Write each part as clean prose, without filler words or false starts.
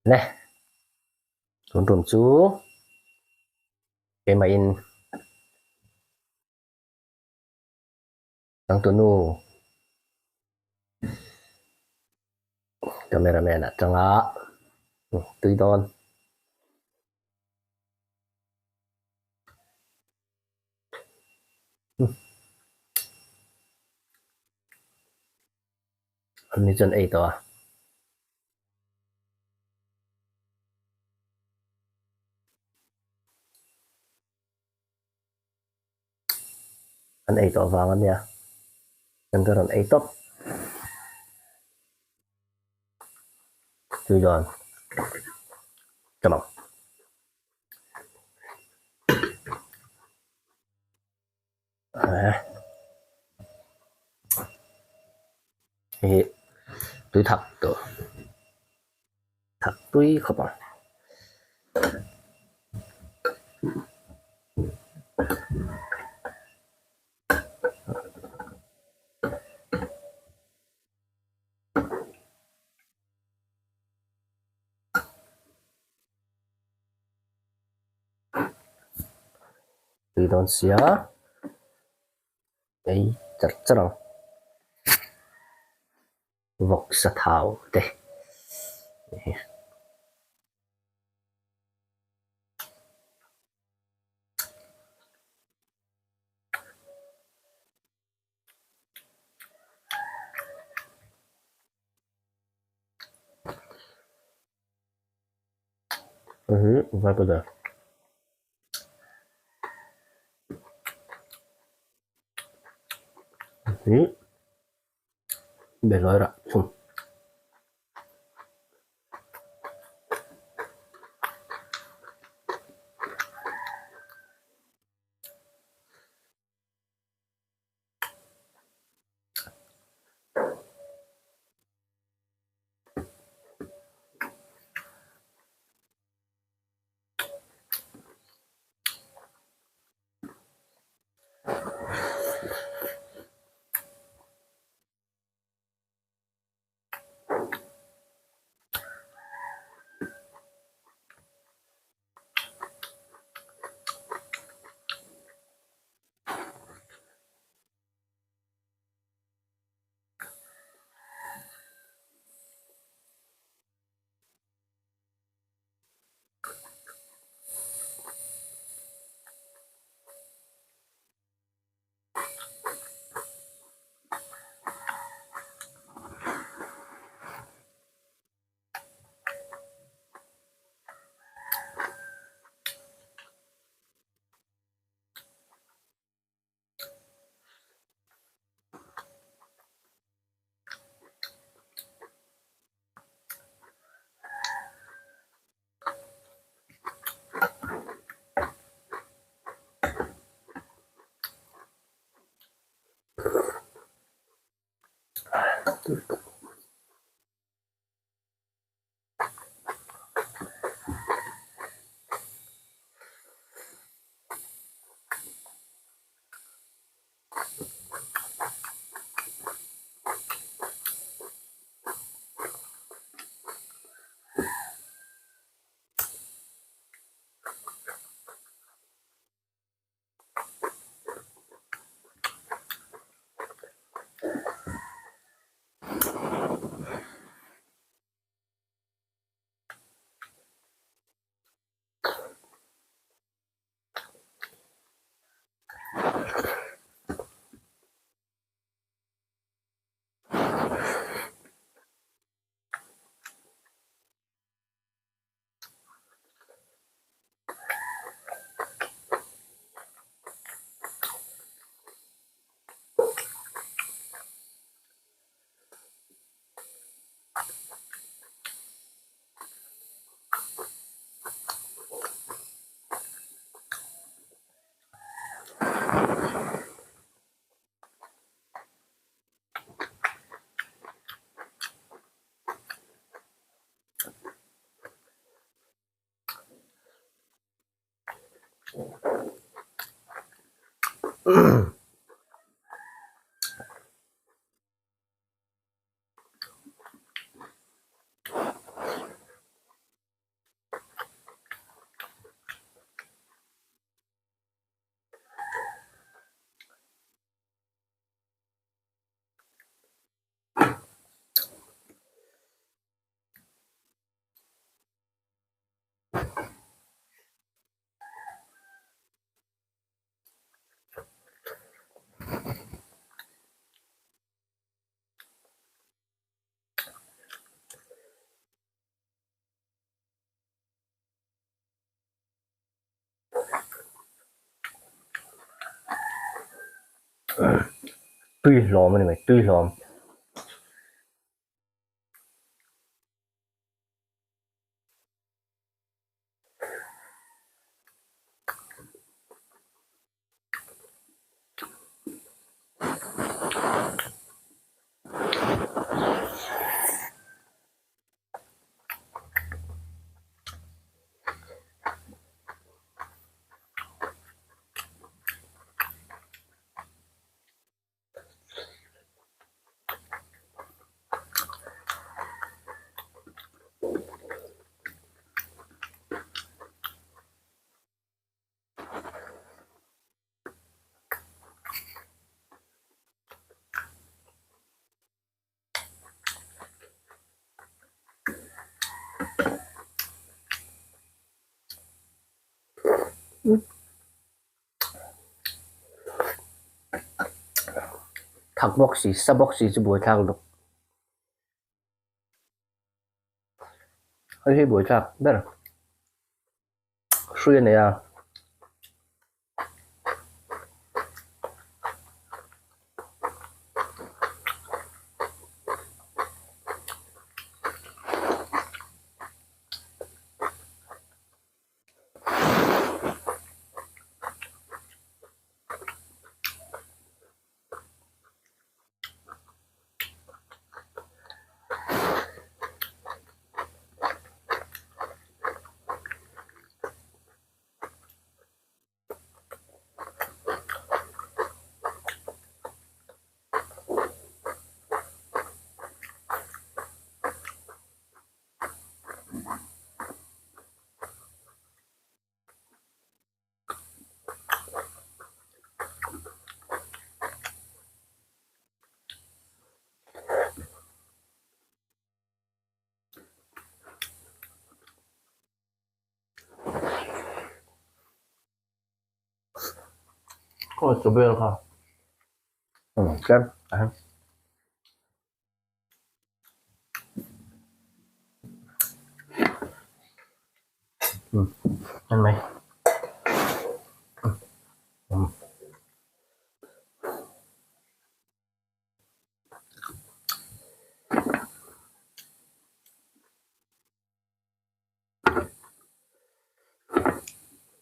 Nè, run chú cái main ang tunu cameraman at sanga tuy don ni chân ấy to anh ấy to vào anh nha anh cái ấy top tuy don come on à, thì túi thật to thật túi không à tuy don xía ấy chặt chặt rồi vọc sát thảo đây vai bây giờ để rồi ạ Tùy lòm này mày, tùy lòm. Thak bok si, sa bok si chứ bùi thak được. Hay bùi thak, better. Suy này à. Có chỗ bên không? Chắc. Ăn mày.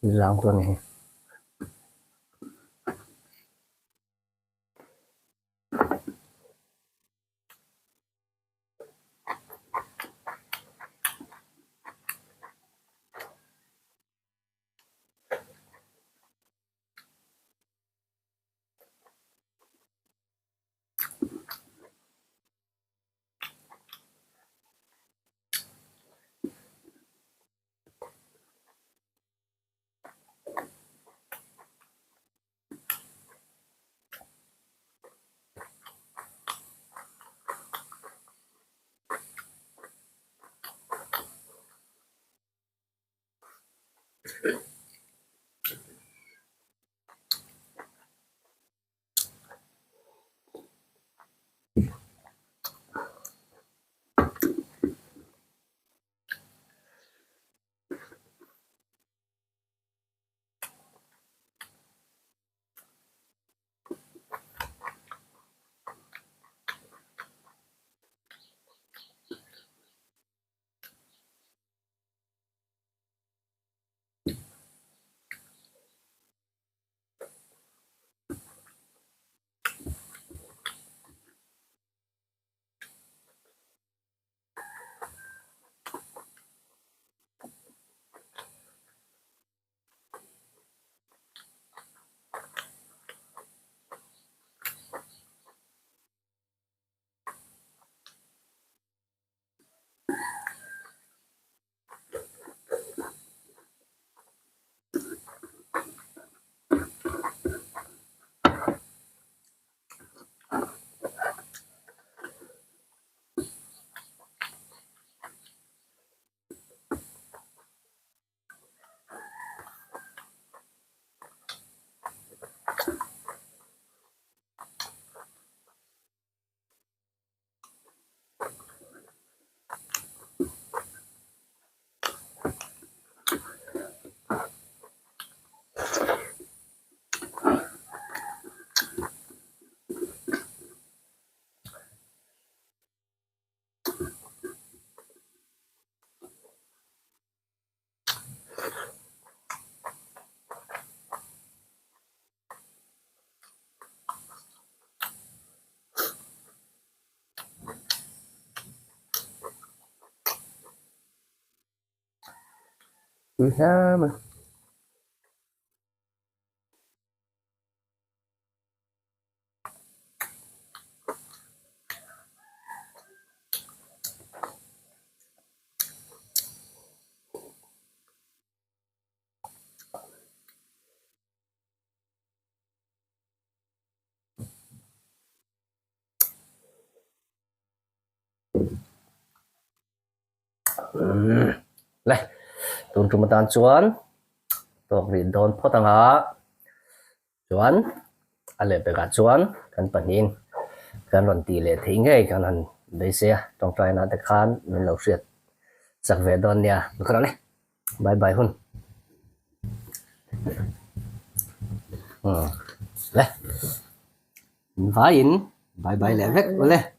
Lang tuần này. ha mà này tụi chúng ta chuan tổ ri don phot anga chuan ale pe ka chuan kan panin kan ron ti le thei nge kan han dei se tong trai na te khan min lo hriat sak ve don nia khara le bye bye hun le vai in bye bye le vek le